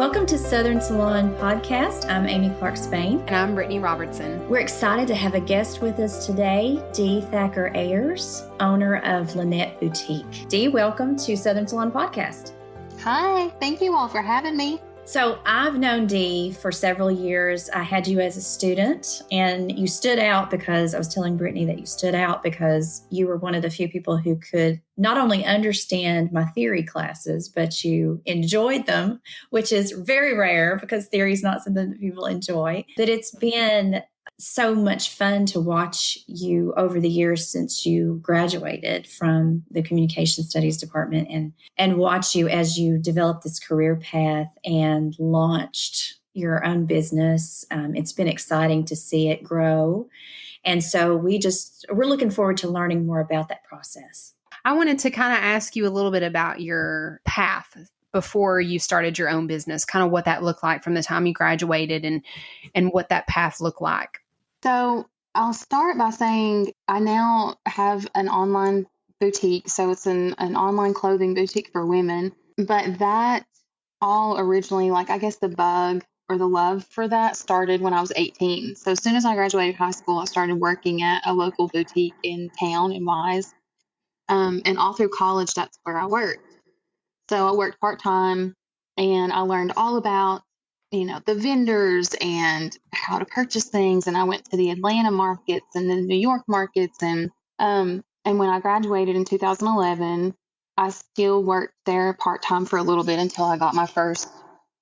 Welcome to Southern Salon Podcast. I'm Amy Clark Spain. And I'm Brittany Robertson. We're excited to have a guest with us today, Dee Thacker Ayers, owner of Lynette Boutique. Dee, welcome to Southern Salon Podcast. Hi, thank you all for having me. So I've known Dee for several years. I had you as a student, and you stood out because I was telling Brittany that you stood out because you were one of the few people who could not only understand my theory classes, but you enjoyed them, which is very rare because theory is not something that people enjoy. But it's been so much fun to watch you over the years since you graduated from the communication studies department and watch you as you developed this career path and launched your own business. It's been exciting to see it grow. And so we're looking forward to learning more about that process. I wanted to kind of ask you a little bit about your path before you started your own business, kind of what that looked like from the time you graduated and what that path looked like. So I'll start by saying I now have an online boutique. So it's an online clothing boutique for women. But that all originally, I guess the bug or the love for that started when I was 18. So as soon as I graduated high school, I started working at a local boutique in town in Wise. And all through college, that's where I worked. So I worked part-time and I learned all about the vendors and how to purchase things. And I went to the Atlanta markets and the New York markets. And when I graduated in 2011, I still worked there part-time for a little bit until I got my first,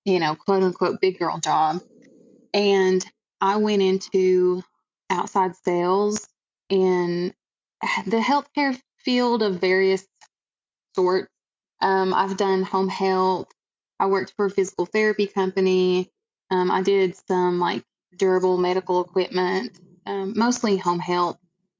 quote unquote, big girl job. And I went into outside sales in the healthcare field of various sorts. I've done home health. I worked for a physical therapy company. I did some durable medical equipment, mostly home health,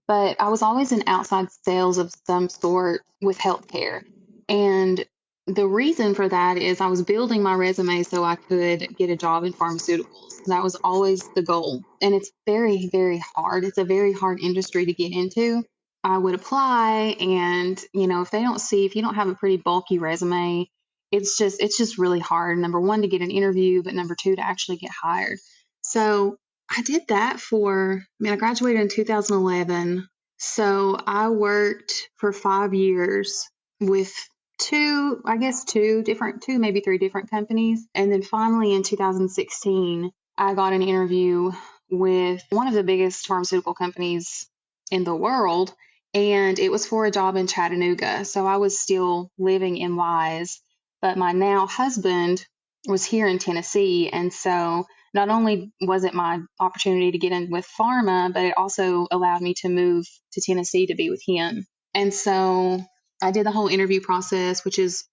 but I was always in outside sales of some sort with healthcare. And the reason for that is I was building my resume so I could get a job in pharmaceuticals. That was always the goal. And it's very, very hard. It's a very hard industry to get into. I would apply and, if you don't have a pretty bulky resume, it's just really hard. Number one, to get an interview, but number two, to actually get hired. So I did that I graduated in 2011. So I worked for 5 years with two, maybe three different companies. And then finally in 2016, I got an interview with one of the biggest pharmaceutical companies in the world. And it was for a job in Chattanooga. So I was still living in Wise, but my now husband was here in Tennessee. And so not only was it my opportunity to get in with pharma, but it also allowed me to move to Tennessee to be with him. And so I did the whole interview process, which is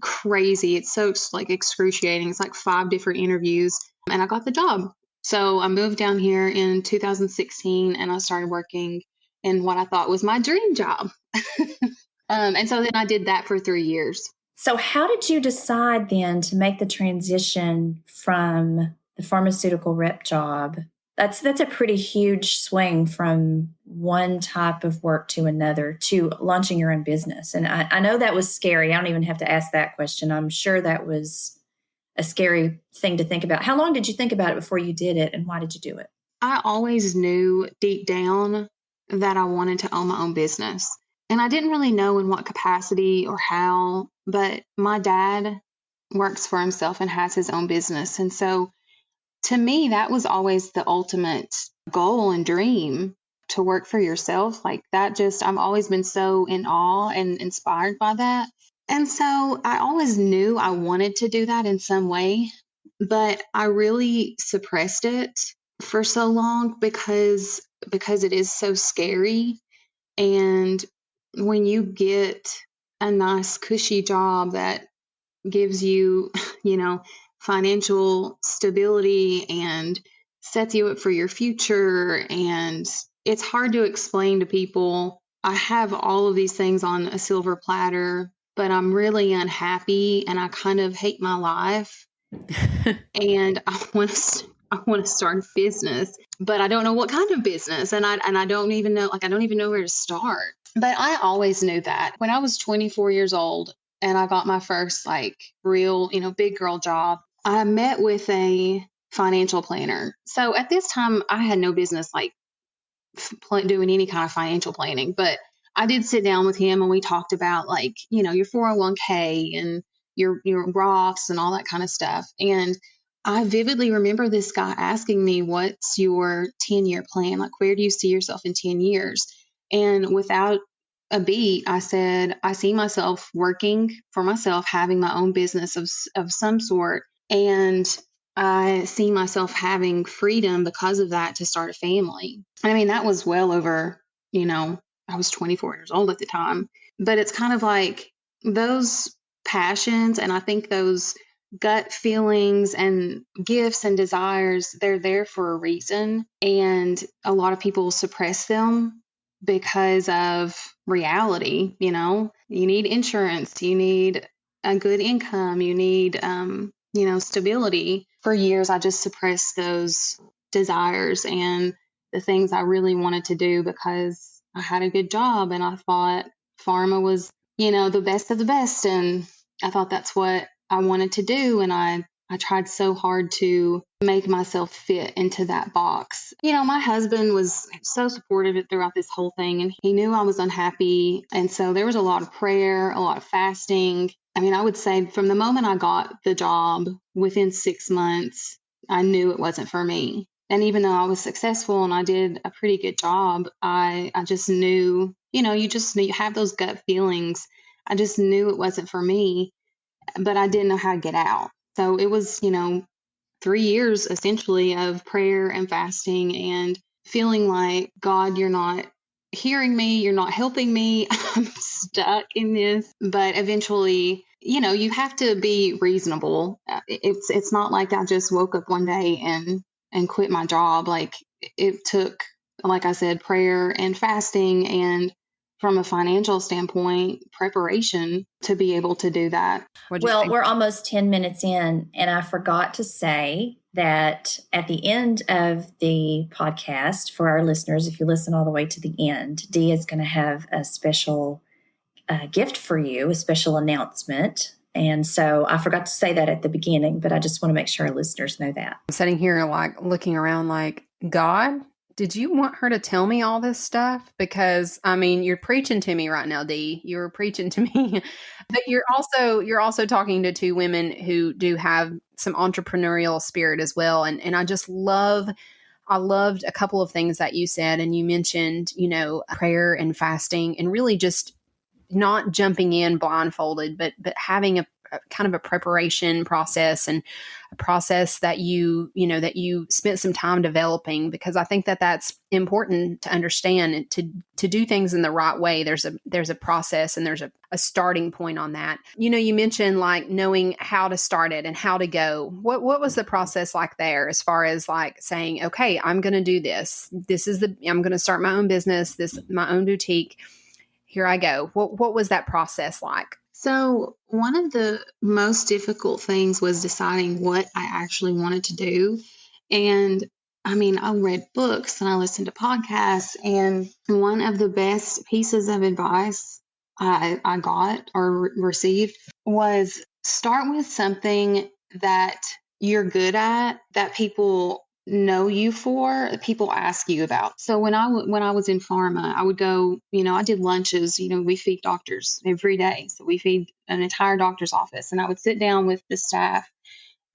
crazy. It's so excruciating. It's 5 different interviews and I got the job. So I moved down here in 2016 and I started working in what I thought was my dream job. And so then I did that for 3 years. So how did you decide then to make the transition from the pharmaceutical rep job? That's a pretty huge swing from one type of work to another to launching your own business. And I know that was scary. I don't even have to ask that question. I'm sure that was a scary thing to think about. How long did you think about it before you did it, and why did you do it? I always knew deep down that I wanted to own my own business. And I didn't really know in what capacity or how, but my dad works for himself and has his own business. And so to me, that was always the ultimate goal and dream, to work for yourself. I've always been so in awe and inspired by that. And so I always knew I wanted to do that in some way, but I really suppressed it for so long because it is so scary. And when you get a nice cushy job that gives you, financial stability and sets you up for your future, and it's hard to explain to people, I have all of these things on a silver platter, but I'm really unhappy and I kind of hate my life. And I want to start a business, but I don't know what kind of business. And I don't even know, I don't even know where to start. But I always knew that when I was 24 years old and I got my first real, big girl job, I met with a financial planner. So at this time, I had no business like doing any kind of financial planning, but I did sit down with him and we talked about like, your 401k and your Roths and all that kind of stuff. And I vividly remember this guy asking me, what's your 10-year plan? Like, where do you see yourself in 10 years? And without a beat, I said, I see myself working for myself, having my own business of some sort. And I see myself having freedom because of that to start a family. I mean, that was well over, I was 24 years old at the time. But it's kind of like those passions, and I think those gut feelings and gifts and desires, they're there for a reason. And a lot of people suppress them because of reality. You need insurance, you need a good income, you need, stability. For years, I just suppressed those desires and the things I really wanted to do because I had a good job and I thought pharma was, the best of the best. And I thought that's what I wanted to do. And I tried so hard to make myself fit into that box. My husband was so supportive throughout this whole thing, and he knew I was unhappy. And so there was a lot of prayer, a lot of fasting. I mean, I would say from the moment I got the job, within 6 months, I knew it wasn't for me. And even though I was successful and I did a pretty good job, I just knew, you have those gut feelings. I just knew it wasn't for me, but I didn't know how to get out. So it was, 3 years essentially of prayer and fasting and feeling like, God, you're not hearing me, you're not helping me, I'm stuck in this. But eventually, you have to be reasonable. It's not like I just woke up one day and quit my job. Like, it took, like I said, prayer and fasting and, from a financial standpoint, preparation to be able to do that. Well, we're almost 10 minutes in, and I forgot to say that at the end of the podcast, for our listeners, if you listen all the way to the end, Dee is going to have a special gift for you, a special announcement. And so I forgot to say that at the beginning, but I just want to make sure our listeners know that. I'm sitting here like looking around like, God, did you want her to tell me all this stuff? Because I mean, you're preaching to me right now, Dee. You're preaching to me, but you're also talking to two women who do have some entrepreneurial spirit as well. And I just loved a couple of things that you said, and you mentioned, prayer and fasting, and really just not jumping in blindfolded, but having a kind of a preparation process, and a process that you spent some time developing, because I think that that's important to understand, and to do things in the right way. There's a process, and there's a starting point on that. You mentioned like knowing how to start it and how to go. What was the process like there, as far as like saying, okay, I'm going to do this. I'm going to start my own business, my own boutique. Here I go. What was that process like? So one of the most difficult things was deciding what I actually wanted to do. And I mean, I read books and I listened to podcasts, and one of the best pieces of advice I got or received was start with something that you're good at, that people know you for, people ask you about. So when I was in pharma, I would go, I did lunches, we feed doctors every day. So we feed an entire doctor's office, and I would sit down with the staff,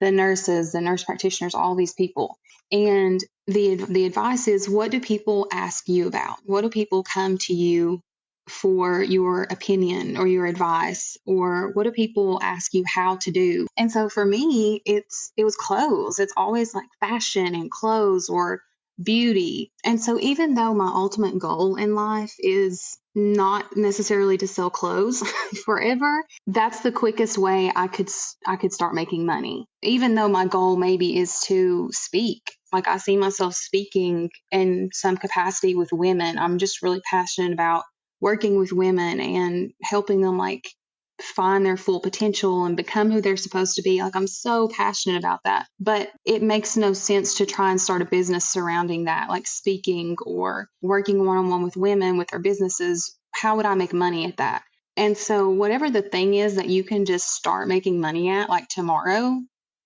the nurses, the nurse practitioners, all these people. And the advice is, what do people ask you about? What do people come to you for your opinion or your advice? Or what do people ask you how to do? And so for me, it was clothes. It's always like fashion and clothes or beauty. And so even though my ultimate goal in life is not necessarily to sell clothes forever, that's the quickest way I could start making money. Even though my goal maybe is to speak. Like, I see myself speaking in some capacity with women. I'm just really passionate about working with women and helping them like find their full potential and become who they're supposed to be. Like, I'm so passionate about that. But it makes no sense to try and start a business surrounding that, like speaking or working one-on-one with women with their businesses. How would I make money at that? And so whatever the thing is that you can just start making money at, like tomorrow,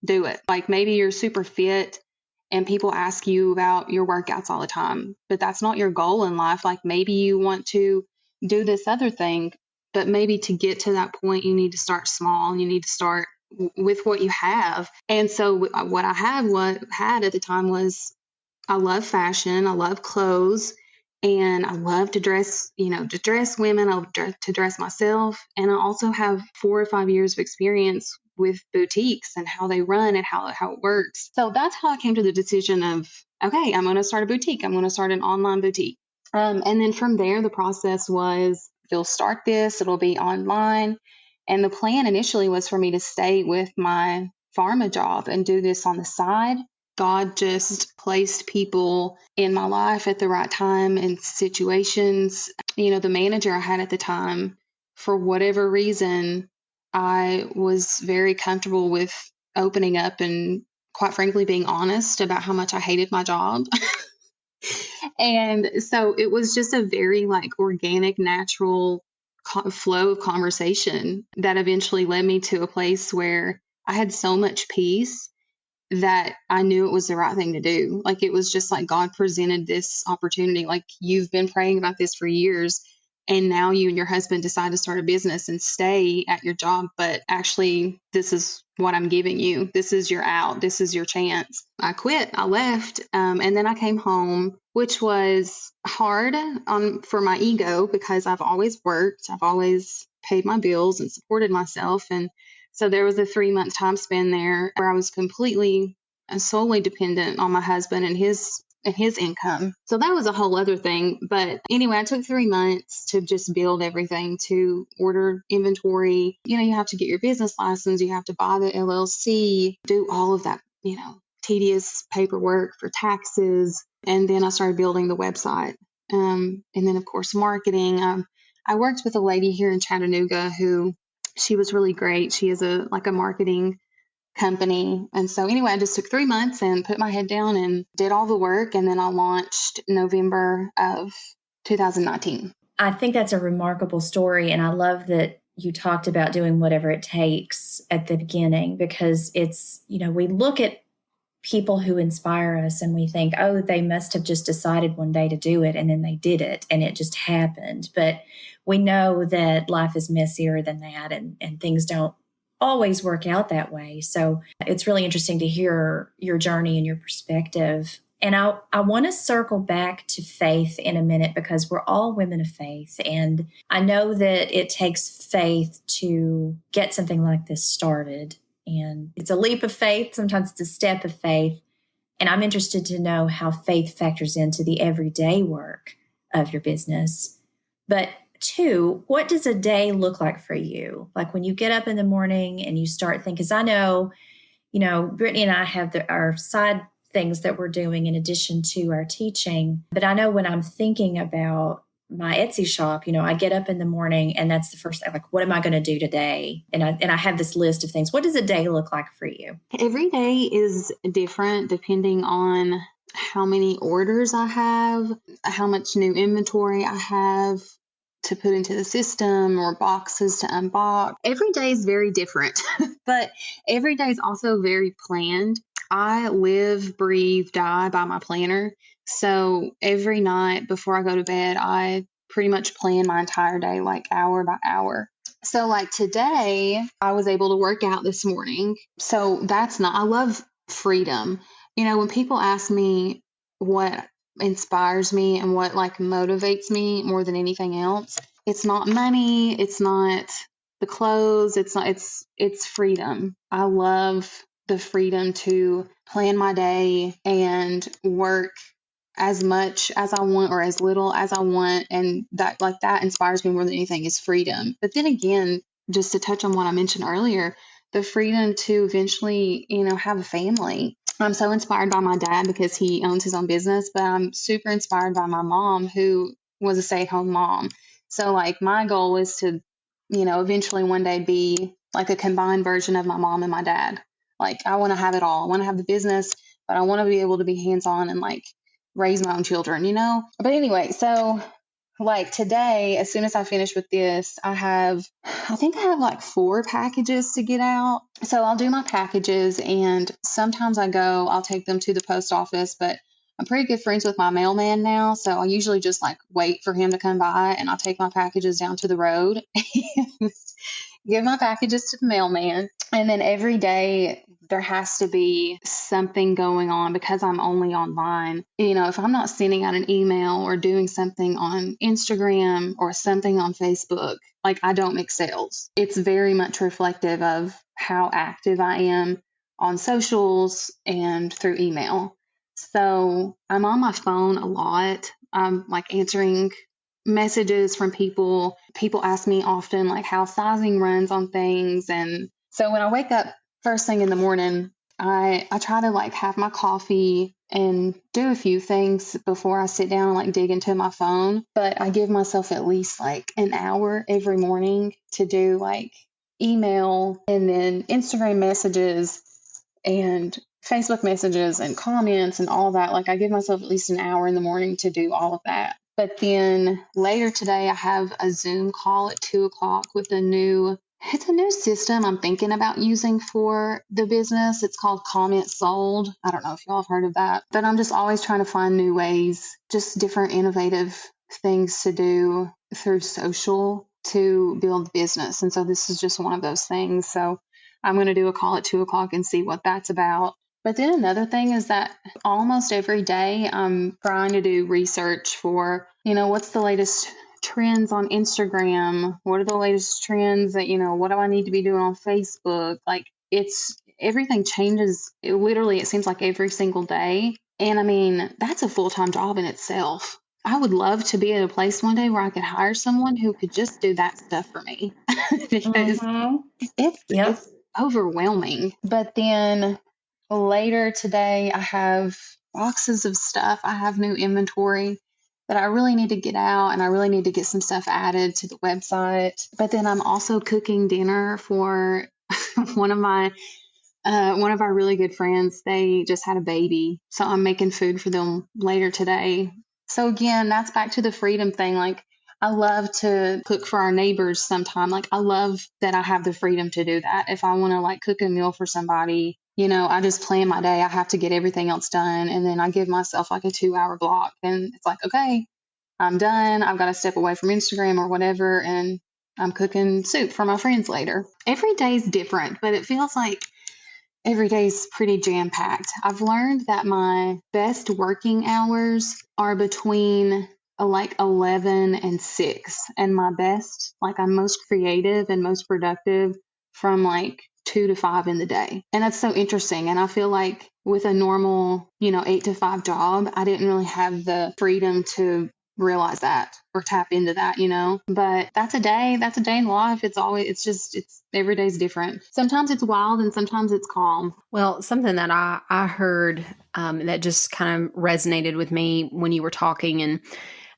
do it. Like maybe you're super fit and people ask you about your workouts all the time, but that's not your goal in life. Like maybe you want to do this other thing, but maybe to get to that point, you need to start small and you need to start with what you have. And so what I had at the time was I love fashion, I love clothes, and I love to dress, to dress women, I love to dress myself. And I also have 4 or 5 years of experience with boutiques and how they run and how it works. So that's how I came to the decision of, okay, I'm going to start a boutique. I'm going to start an online boutique. And then from there, the process was, you'll start this, it'll be online. And the plan initially was for me to stay with my pharma job and do this on the side. God just placed people in my life at the right time and situations. The manager I had at the time, for whatever reason, I was very comfortable with opening up and, quite frankly, being honest about how much I hated my job. And so it was just a very organic, natural flow of conversation that eventually led me to a place where I had so much peace that I knew it was the right thing to do. Like, it was just like God presented this opportunity. Like, you've been praying about this for years, and now you and your husband decide to start a business and stay at your job. But actually, this is what I'm giving you. This is your out. This is your chance. I quit. I left. And then I came home, which was hard for my ego, because I've always worked. I've always paid my bills and supported myself. And so there was a 3-month time span there where I was completely and solely dependent on my husband and his income. So that was a whole other thing. But anyway, I took 3 months to just build everything, to order inventory. You have to get your business license. You have to buy the LLC, do all of that, tedious paperwork for taxes. And then I started building the website. And then, of course, marketing. I worked with a lady here in Chattanooga who, she was really great. She is a marketing company. And so anyway, I just took 3 months and put my head down and did all the work. And then I launched November of 2019. I think that's a remarkable story. And I love that you talked about doing whatever it takes at the beginning, because it's, we look at people who inspire us and we think, oh, they must have just decided one day to do it, and then they did it and it just happened. But we know that life is messier than that, and things don't always work out that way. So it's really interesting to hear your journey and your perspective. And I want to circle back to faith in a minute, because we're all women of faith. And I know that it takes faith to get something like this started. And it's a leap of faith. Sometimes it's a step of faith. And I'm interested to know how faith factors into the everyday work of your business. But 2, what does a day look like for you? Like when you get up in the morning and you start thinking, because I know, Brittany and I have our side things that we're doing in addition to our teaching. But I know when I'm thinking about my Etsy shop, I get up in the morning and that's the first thing, like, what am I going to do today? And I have this list of things. What does a day look like for you? Every day is different depending on how many orders I have, how much new inventory I have to put into the system, or boxes to unbox. Every day is very different, but every day is also very planned. I live, breathe, die by my planner. So every night before I go to bed, I pretty much plan my entire day, hour by hour. So today, I was able to work out this morning. So I love freedom. When people ask me what inspires me and what motivates me more than anything else, it's not money, it's not the clothes, it's freedom. I love the freedom to plan my day and work as much as I want or as little as I want. And that inspires me more than anything, is freedom. But then again, just to touch on what I mentioned earlier, the freedom to eventually, have a family. I'm so inspired by my dad because he owns his own business, but I'm super inspired by my mom, who was a stay-at-home mom. So my goal is to, eventually one day be a combined version of my mom and my dad. I want to have it all. I want to have the business, but I want to be able to be hands-on and raise my own children, But anyway, so like today, as soon as I finish with this, I think I have like 4 packages to get out. So I'll do my packages, and sometimes I'll take them to the post office, but I'm pretty good friends with my mailman now. So I usually just like wait for him to come by, and I'll take my packages down to the road and give my packages to the mailman. And then every day there has to be something going on because I'm only online. If I'm not sending out an email or doing something on Instagram or something on Facebook, like I don't make sales. It's very much reflective of how active I am on socials and through email. So I'm on my phone a lot. I'm like answering messages from people. People ask me often like how sizing runs on things. And so when I wake up first thing in the morning, I try to like have my coffee and do a few things before I sit down and like dig into my phone. But I give myself at least like an hour every morning to do like email and then Instagram messages and Facebook messages and comments and all that. Like I give myself at least an hour in the morning to do all of that. But then later today, I have a Zoom call at 2:00 with it's a new system I'm thinking about using for the business. It's called Comment Sold. I don't know if y'all have heard of that, but I'm just always trying to find new ways, just different innovative things to do through social to build business. And so this is just one of those things. So I'm going to do a call at 2:00 and see what that's about. But then another thing is that almost every day I'm trying to do research for, what's the latest trends on Instagram? What are the latest trends that, what do I need to be doing on Facebook? Like everything changes. It seems like every single day. And I mean, that's a full-time job in itself. I would love to be at a place one day where I could hire someone who could just do that stuff for me because it's overwhelming. But then later today, I have boxes of stuff. I have new inventory that I really need to get out, and I really need to get some stuff added to the website. But then I'm also cooking dinner for one of our really good friends. They just had a baby, so I'm making food for them later today. So again, that's back to the freedom thing. Like I love to cook for our neighbors sometime. Like I love that I have the freedom to do that. If I want to like cook a meal for somebody, I just plan my day. I have to get everything else done. And then I give myself like a 2-hour block, and it's like, okay, I'm done. I've got to step away from Instagram or whatever. And I'm cooking soup for my friends later. Every day is different, but it feels like every day is pretty jam-packed. I've learned that my best working hours are between like 11 and 6. And my best, like I'm most creative and most productive from like 2 to 5 in the day. And that's so interesting. And I feel like with a normal, 8 to 5 job, I didn't really have the freedom to realize that or tap into that, but that's a day in life. It's every day's different. Sometimes it's wild and sometimes it's calm. Well, something that I heard that just kind of resonated with me when you were talking, and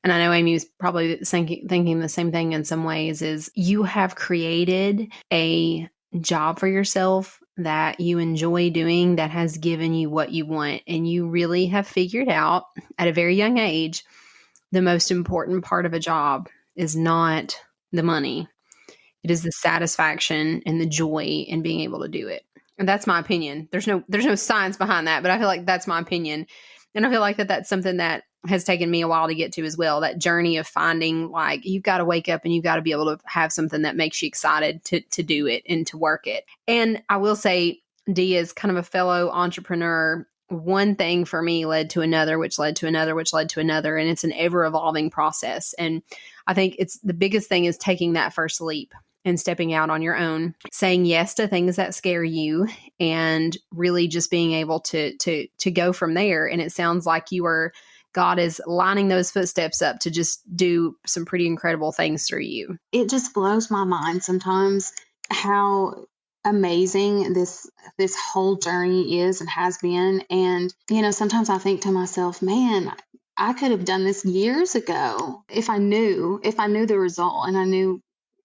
I know Amy was probably thinking the same thing in some ways, is you have created a job for yourself that you enjoy doing that has given you what you want. And you really have figured out at a very young age, the most important part of a job is not the money. It is the satisfaction and the joy in being able to do it. And that's my opinion. There's no science behind that, but I feel like that's my opinion. And I feel like that's something that has taken me a while to get to as well. That journey of finding, like, you've got to wake up and you've got to be able to have something that makes you excited to do it and to work it. And I will say, Dee, is kind of a fellow entrepreneur. One thing for me led to another, which led to another, which led to another. And it's an ever evolving process. And I think it's the biggest thing is taking that first leap and stepping out on your own, saying yes to things that scare you, and really just being able to go from there. And it sounds like God is lining those footsteps up to just do some pretty incredible things through you. It just blows my mind sometimes how amazing this whole journey is and has been. And, sometimes I think to myself, man, I could have done this years ago if I knew the result and I knew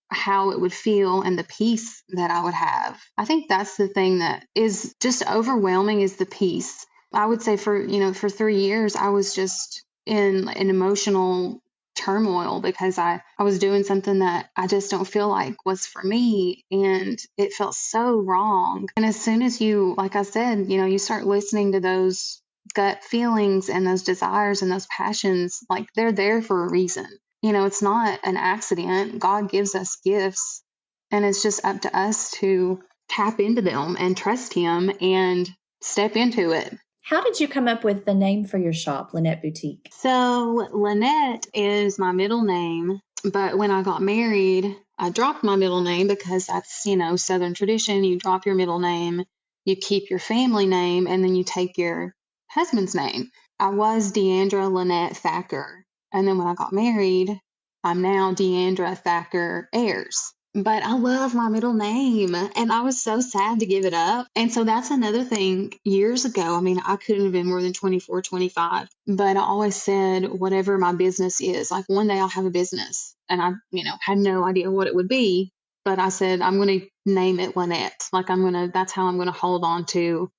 how it would feel and the peace that I would have. I think that's the thing that is just overwhelming, is the peace. I would say for 3 years, I was just in an emotional turmoil because I was doing something that I just don't feel like was for me. And it felt so wrong. And as soon as you, like I said, you start listening to those gut feelings and those desires and those passions, like they're there for a reason. It's not an accident. God gives us gifts, and it's just up to us to tap into them and trust Him and step into it. How did you come up with the name for your shop, Lynette Boutique? So Lynette is my middle name, but when I got married, I dropped my middle name because that's, Southern tradition. You drop your middle name, you keep your family name, and then you take your husband's name. I was Deandra Lynette Thacker. And then when I got married, I'm now Deandra Thacker Ayers. But I love my middle name, and I was so sad to give it up. And so that's another thing. Years ago, I couldn't have been more than 24, 25, but I always said, whatever my business is, like one day I'll have a business. And I, had no idea what it would be, but I said, I'm going to name it Lynette. Like that's how I'm going to hold on to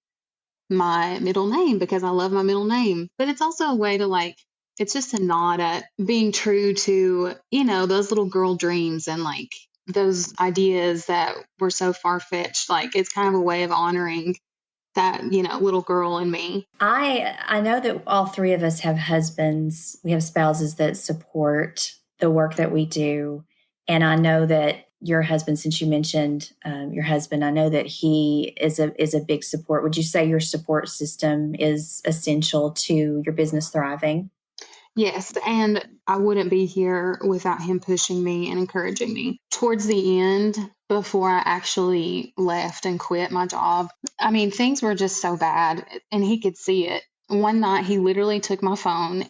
my middle name, because I love my middle name. But it's also a way to it's just a nod at being true to, those little girl dreams and those ideas that were so far-fetched. It's kind of a way of honoring that, little girl in me. I know that all three of us have husbands. We have spouses that support the work that we do. And I know that your husband, since you mentioned your husband, I know that he is a big support. Would you say your support system is essential to your business thriving? Yes, and I wouldn't be here without him pushing me and encouraging me. Towards the end, before I actually left and quit my job, things were just so bad, and he could see it. One night, he literally took my phone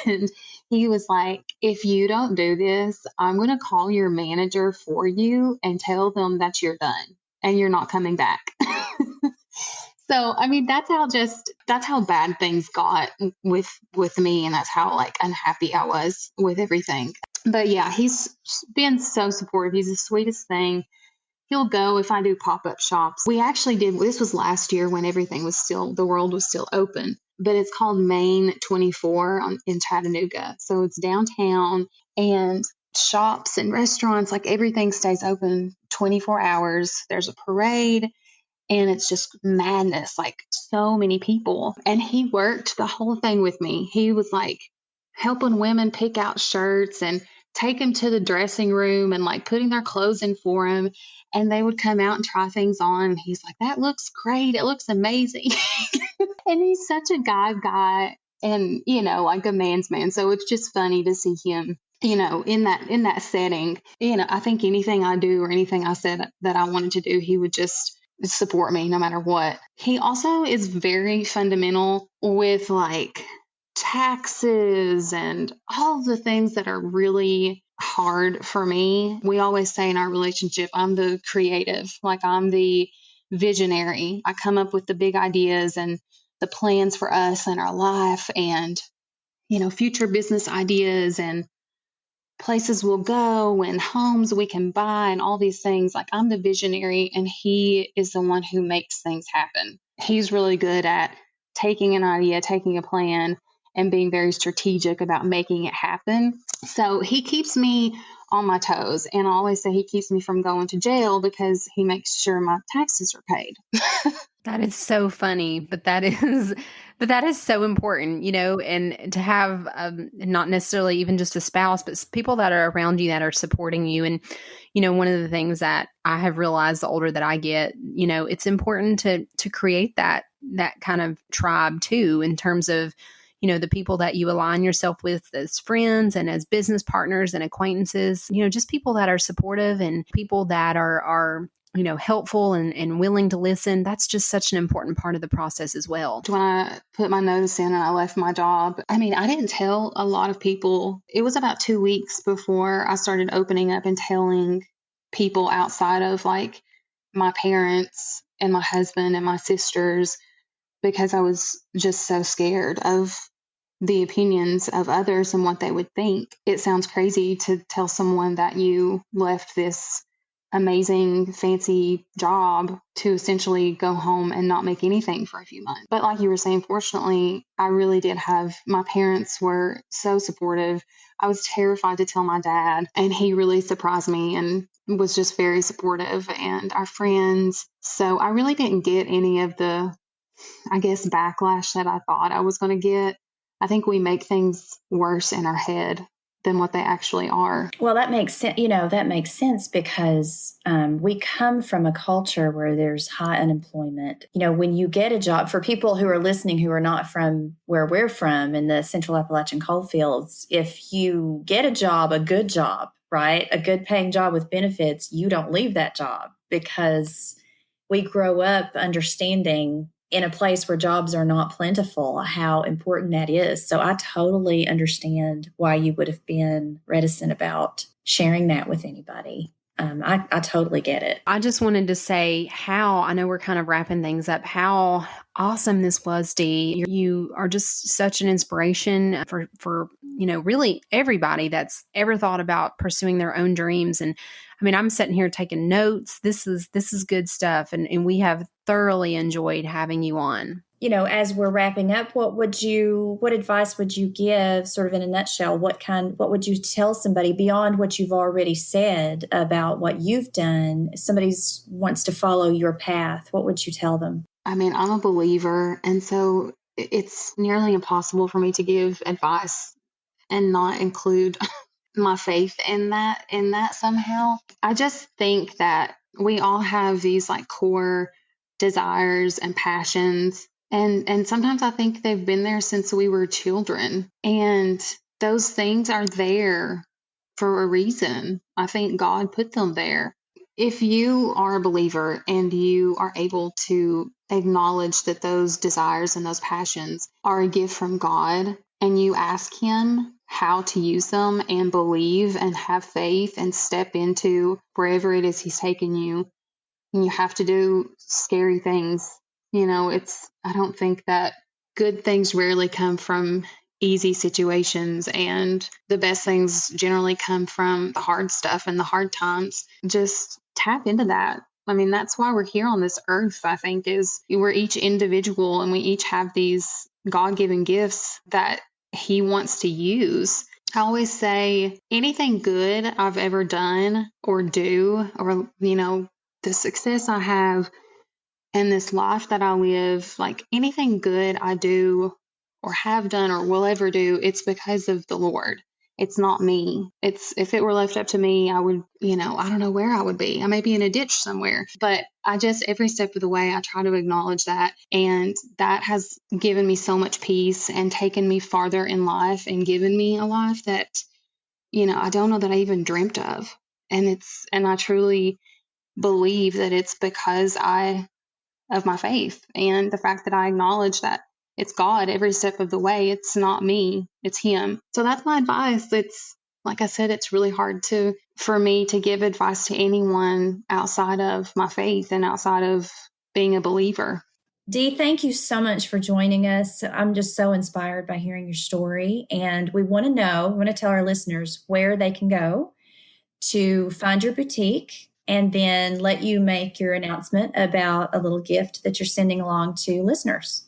and he was like, if you don't do this, I'm going to call your manager for you and tell them that you're done and you're not coming back. So, that's how bad things got with me. And that's how unhappy I was with everything. But yeah, he's been so supportive. He's the sweetest thing. He'll go if I do pop-up shops. We actually this was last year when the world was still open, but it's called Main 24 in Chattanooga. So it's downtown, and shops and restaurants, everything stays open 24 hours. There's a parade. And it's just madness, so many people. And he worked the whole thing with me. He was helping women pick out shirts and take them to the dressing room and putting their clothes in for him. And they would come out and try things on. He's like, that looks great. It looks amazing. And he's such a guy and, a man's man. So it's just funny to see him, in that setting. I think anything I do or anything I said that I wanted to do, he would just support me no matter what. He also is very fundamental with taxes and all the things that are really hard for me. We always say in our relationship, I'm the creative, I'm the visionary. I come up with the big ideas and the plans for us and our life and, future business ideas and places we'll go and homes we can buy and all these things. I'm the visionary, and he is the one who makes things happen. He's really good at taking an idea, taking a plan, and being very strategic about making it happen. So he keeps me on my toes. And I always say he keeps me from going to jail because he makes sure my taxes are paid. That is so funny, but that is so important, and to have not necessarily even just a spouse, but people that are around you that are supporting you. And, one of the things that I have realized the older that I get, it's important to create that kind of tribe too, in terms of, the people that you align yourself with as friends and as business partners and acquaintances, just people that are supportive and people that are helpful and willing to listen. That's just such an important part of the process as well. When I put my notice in and I left my job, I didn't tell a lot of people. It was about 2 weeks before I started opening up and telling people outside of my parents and my husband and my sisters, because I was just so scared of the opinions of others and what they would think. It sounds crazy to tell someone that you left this amazing, fancy job to essentially go home and not make anything for a few months. But like you were saying, fortunately, I really did have, my parents were so supportive. I was terrified to tell my dad, and he really surprised me and was just very supportive, and our friends. So I really didn't get any of the, I guess, backlash that I thought I was going to get. I think we make things worse in our head than what they actually are. Well, that makes sense. That makes sense because we come from a culture where there's high unemployment. When you get a job, for people who are listening who are not from where we're from in the Central Appalachian coal fields, if you get a job, a good job, right, a good paying job with benefits, you don't leave that job, because we grow up understanding in a place where jobs are not plentiful, how important that is. So I totally understand why you would have been reticent about sharing that with anybody. I totally get it. I just wanted to say I know we're kind of wrapping things up, how awesome this was, Dee. You are just such an inspiration for really everybody that's ever thought about pursuing their own dreams. And I mean, I'm sitting here taking notes. This is good stuff. And we have thoroughly enjoyed having you on. As we're wrapping up, what advice would you give, sort of in a nutshell? What would you tell somebody beyond what you've already said about what you've done? If somebody wants to follow your path, what would you tell them? I mean, I'm a believer, and so it's nearly impossible for me to give advice and not include my faith in that somehow. I just think that we all have these like core desires and passions. And sometimes I think they've been there since we were children. And those things are there for a reason. I think God put them there. If you are a believer and you are able to acknowledge that those desires and those passions are a gift from God, and you ask Him how to use them and believe and have faith and step into wherever it is He's taken you, and you have to do scary things. I don't think that good things rarely come from easy situations, and the best things generally come from the hard stuff and the hard times. Just tap into that. I mean, that's why we're here on this earth, I think, is we're each individual and we each have these God-given gifts that He wants to use. I always say anything good I've ever done or do, or, the success I have and this life that I live, like anything good I do or have done or will ever do, it's because of the Lord. It's not me. If it were left up to me, I would, I don't know where I would be. I may be in a ditch somewhere, but every step of the way, I try to acknowledge that. And that has given me so much peace and taken me farther in life and given me a life that, I don't know that I even dreamt of. And I truly believe that it's because of my faith and the fact that I acknowledge that it's God every step of the way. It's not me, it's Him. So that's my advice. It's, like I said, it's really hard for me to give advice to anyone outside of my faith and outside of being a believer. Dee, thank you so much for joining us. I'm just so inspired by hearing your story. And we want to tell our listeners where they can go to find your boutique, and then let you make your announcement about a little gift that you're sending along to listeners.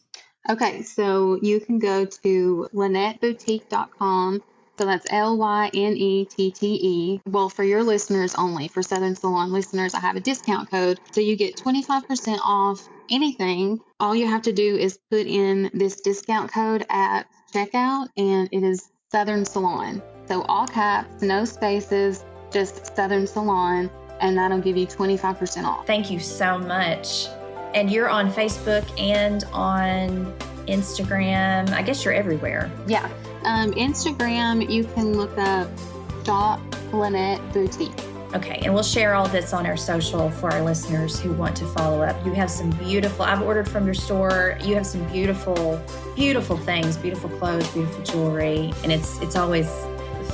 Okay, so you can go to LynetteBoutique.com. So that's LYNETTE. Well, for your listeners only, for Southern Salon listeners, I have a discount code. So you get 25% off anything. All you have to do is put in this discount code at checkout, and it is Southern Salon. So all caps, no spaces, just Southern Salon. And that'll give you 25% off. Thank you so much. And you're on Facebook and on Instagram. I guess you're everywhere. Yeah. Instagram, you can look up Shop Lynette Boutique. Okay. And we'll share all this on our social for our listeners who want to follow up. You have some I've ordered from your store. You have some beautiful, beautiful things, beautiful clothes, beautiful jewelry. And it's always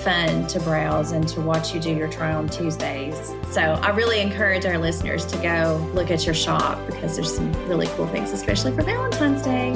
fun to browse and to watch you do your try on Tuesdays. So I really encourage our listeners to go look at your shop, because there's some really cool things, especially for Valentine's Day.